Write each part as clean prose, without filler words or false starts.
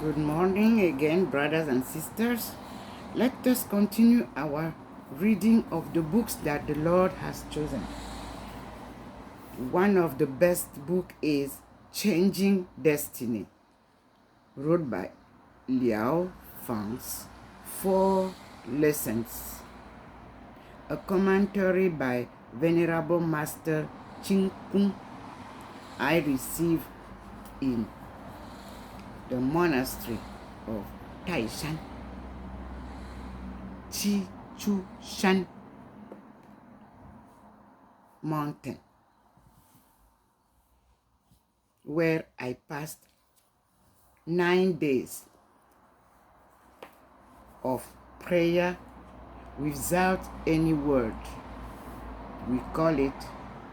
Good morning again, brothers and sisters. Let us continue our reading of the books that the Lord has chosen. One of the best book is Changing Destiny, wrote by Liao Fang's 4 Lessons. A commentary by Venerable Master Ching Kung I received in the monastery of Taishan, Chi Chu Shan mountain, where I passed 9 days of prayer without any word. We call it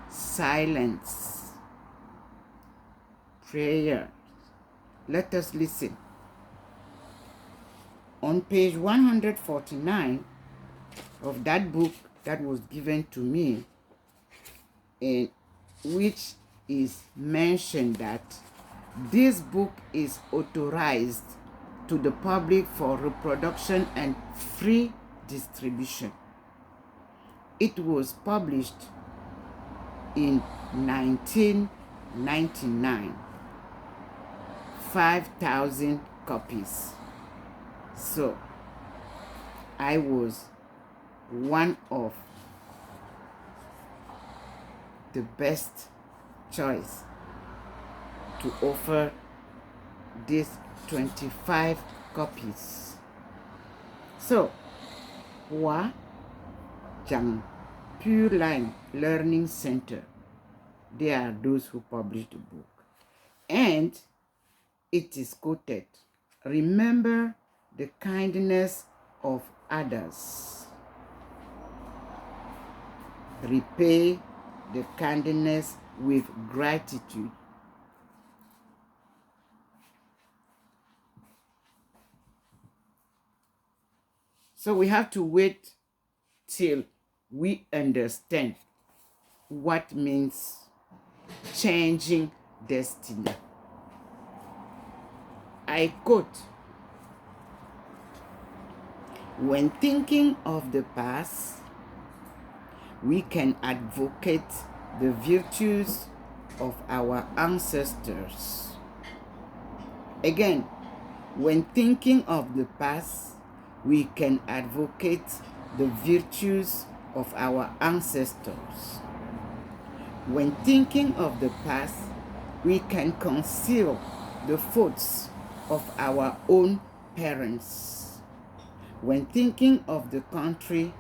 silence prayer. Let us listen. On page 149 of that book that was given to me, in which is mentioned that this book is authorized to the public for reproduction and free distribution. It was published in 1999, 5,000 copies. So I was one of the best choice to offer these 25 copies. So, Hua Jiang Pure Line Learning Center, they are those who published the book. And it is quoted, remember the kindness of others. Repay the kindness with gratitude. So we have to wait till we understand what means changing destiny. I quote, when thinking of the past, we can advocate the virtues of our ancestors. Again, when thinking of the past, we can advocate the virtues of our ancestors. When thinking of the past, we can conceal the faults of our own parents. When thinking of the country,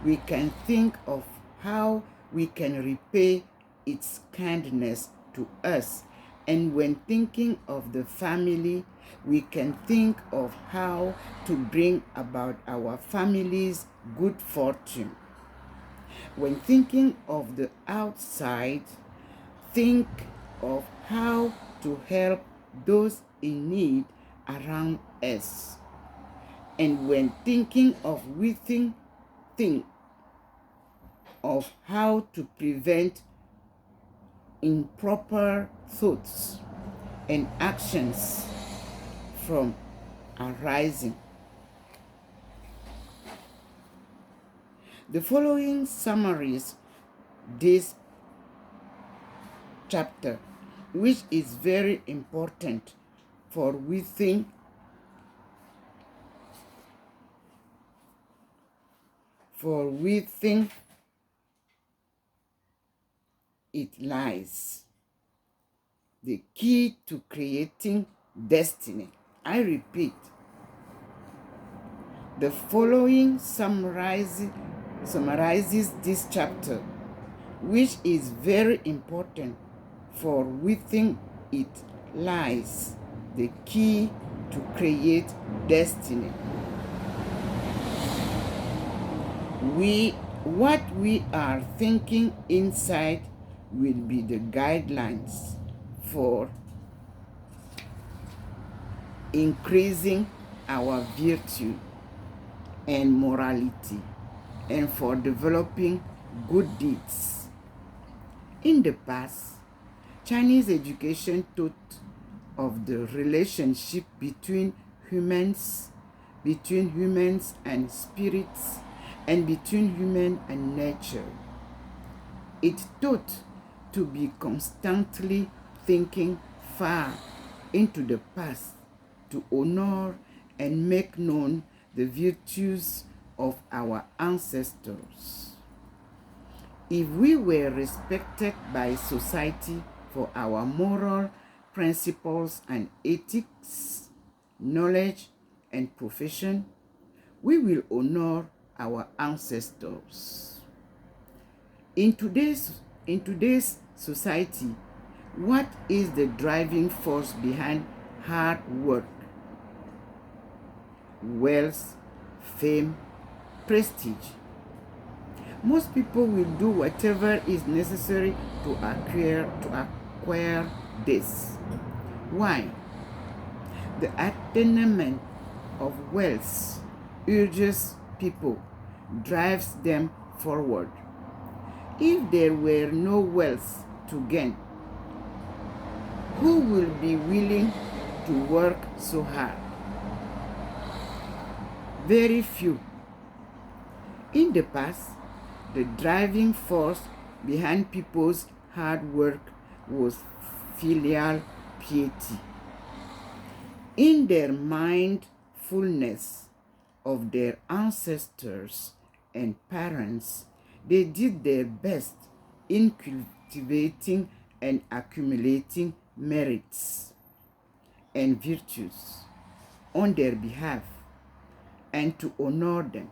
we can think of how we can repay its kindness to us. And when thinking of the family, we can think of how to bring about our family's good fortune. When thinking of the outside, think of how to help those in need around us. And when thinking of within, think of how to prevent improper thoughts and actions from arising. The following summaries this chapter, which is very important for within it lies the key to creating destiny. I repeat, the following summarizes this chapter, which is very important, for within it lies the key to create destiny. What we are thinking inside will be the guidelines for increasing our virtue and morality, and for developing good deeds. In the past, Chinese education taught of the relationship between humans and spirits, and between human and nature. It taught to be constantly thinking far into the past to honor and make known the virtues of our ancestors. If we were respected by society for our moral principles and ethics, knowledge, and profession, we will honor our ancestors. In today's society, what is the driving force behind hard work, wealth, fame, prestige? Most people will do whatever is necessary to acquire this. Why? The attainment of wealth urges people, drives them forward. If there were no wealth to gain, who will be willing to work so hard? Very few. In the past, the driving force behind people's hard work was filial piety. In their mindfulness of their ancestors and parents, they did their best in cultivating and accumulating merits and virtues on their behalf and to honor them.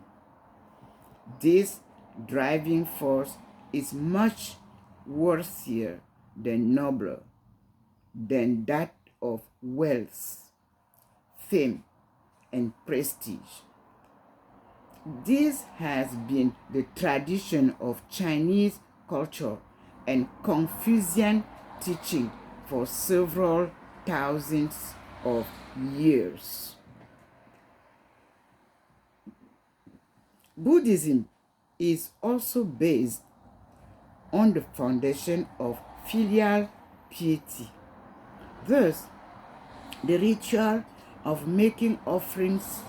This driving force is much worthier than nobler than that of wealth, fame, and prestige. This has been the tradition of Chinese culture and Confucian teaching for several thousands of years. Buddhism is also based on the foundation of filial piety. Thus, the ritual of making offerings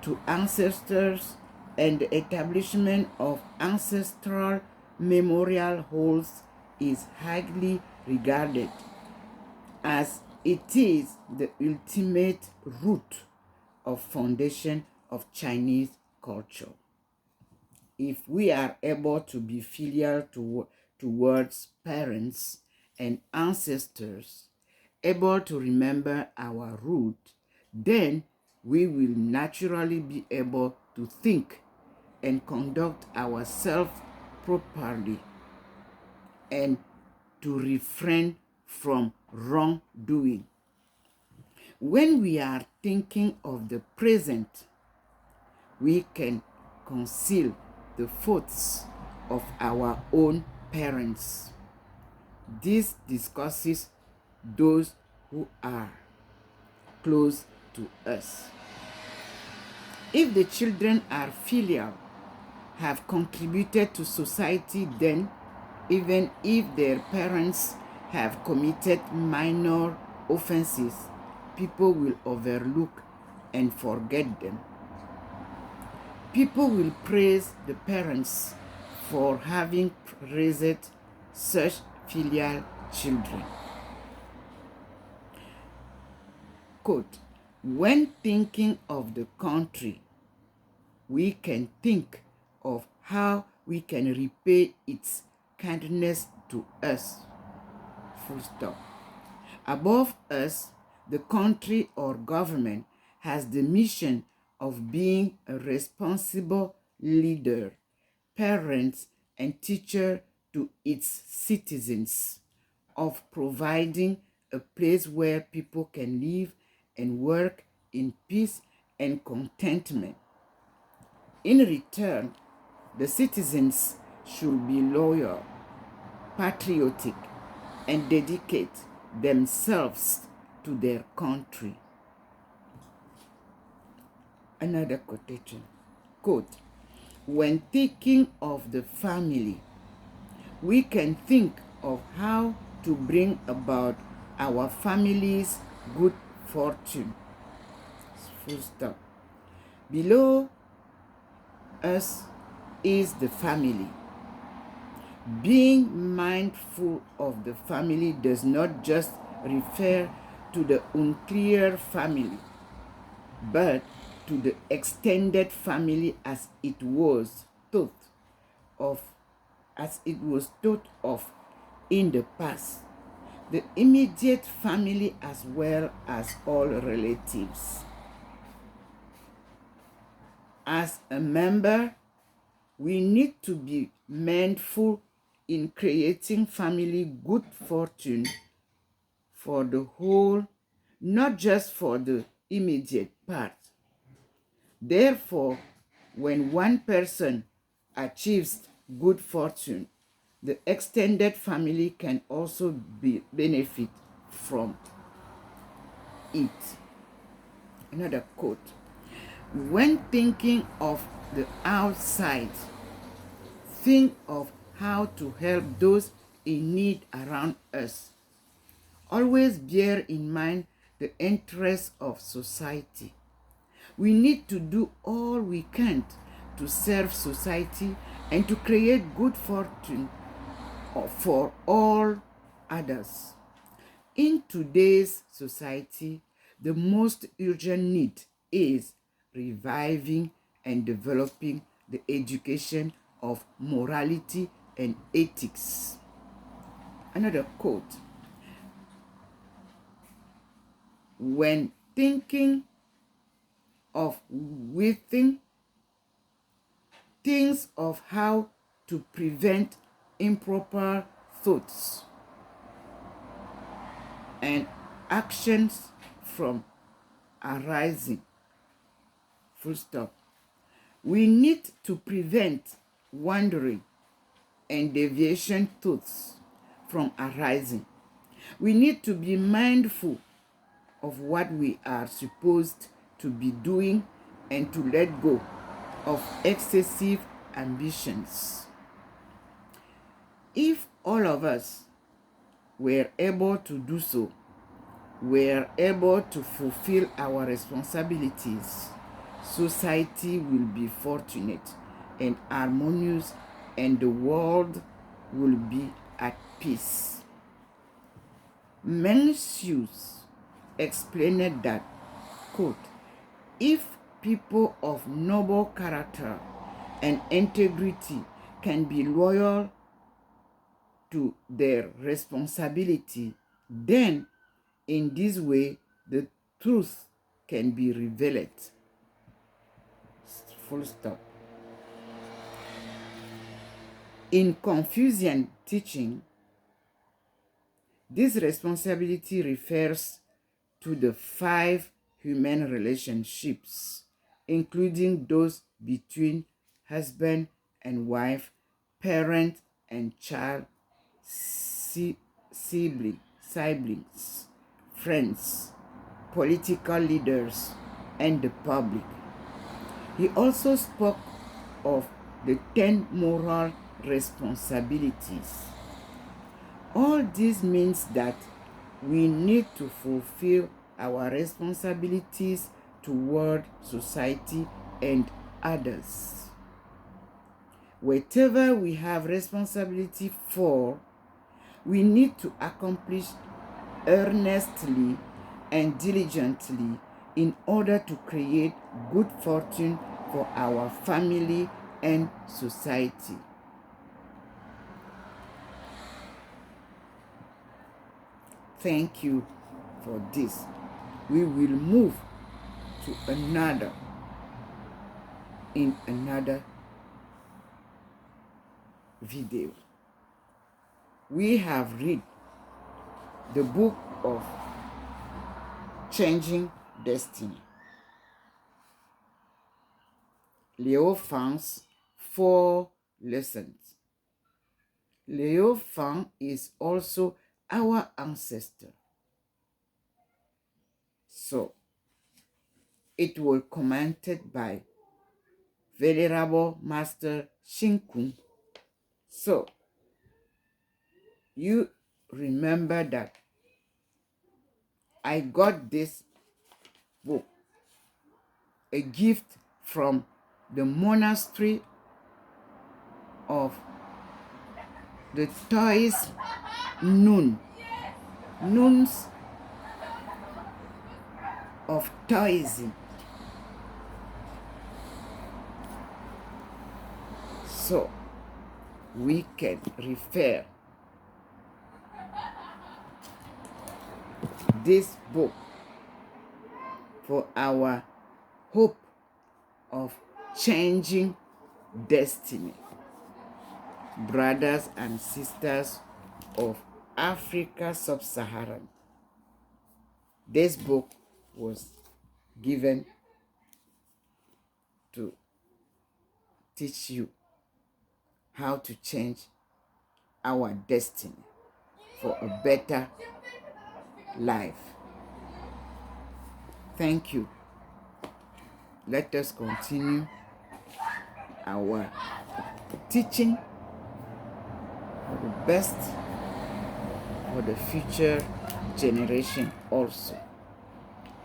to ancestors and the establishment of ancestral memorial halls is highly regarded, as it is the ultimate root of foundation of Chinese culture. If we are able to be filial towards parents and ancestors, able to remember our root, then we will naturally be able to think and conduct ourselves properly and to refrain from wrongdoing. When we are thinking of the present, we can conceal the faults of our own parents. This discusses those who are close to us. If the children are filial, have contributed to society, then even if their parents have committed minor offenses, people will overlook and forget them. People will praise the parents for having raised such filial children. Quote, when thinking of the country, we can think of how we can repay its kindness to us. Full stop. Above us, the country or government has the mission of being a responsible leader, parent, and teacher to its citizens, of providing a place where people can live and work in peace and contentment. In return, the citizens should be loyal, patriotic, and dedicate themselves to their country. Another quotation, quote, when thinking of the family, we can think of how to bring about our family's good fortune. Full stop. Below us is the family. Being mindful of the family does not just refer to the nuclear family, but to the extended family as it was thought of in the past, the immediate family as well as all relatives. As a member, we need to be mindful in creating family good fortune for the whole, not just for the immediate part. Therefore, when one person achieves good fortune, the extended family can also benefit from it. Another quote. When thinking of the outside, think of how to help those in need around us. Always bear in mind the interests of society. We need to do all we can to serve society and to create good fortune for all others. In today's society, the most urgent need is reviving and developing the education of morality and ethics. Another quote. When thinking of within, things of how to prevent improper thoughts and actions from arising. Full stop. We need to prevent wandering and deviation thoughts from arising. We need to be mindful of what we are supposed to be doing and to let go of excessive ambitions. If all of us were able to do so, were able to fulfill our responsibilities, society will be fortunate and harmonious, and the world will be at peace. Mencius explained that, quote, if people of noble character and integrity can be loyal to their responsibility, then in this way the truth can be revealed. Full stop. In Confucian teaching, this responsibility refers to the 5 human relationships, including those between husband and wife, parent and child, siblings, friends, political leaders, and the public. He also spoke of the 10 moral responsibilities. All this means that we need to fulfill our responsibilities toward society and others. Whatever we have responsibility for, we need to accomplish earnestly and diligently in order to create good fortune for our family and society. Thank you for this. We will move to another video. We have read the book of Changing Destiny. Leo Fang's 4 lessons. Leo Fang is also our ancestor. So, it was commented by Venerable Master Shinkun. So, you remember that I got this book, a gift from the monastery of the Toys Nuns of Taoism. So we can refer this book for our hope of changing destiny. Brothers and sisters of Africa Sub-Saharan, this book was given to teach you how to change our destiny for a better life. Thank you. Let us continue our teaching for the best for the future generation also.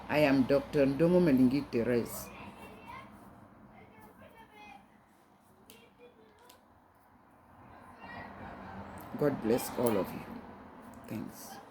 I am Dr. Ndomo Melingi Therese. God bless all of you. Thanks.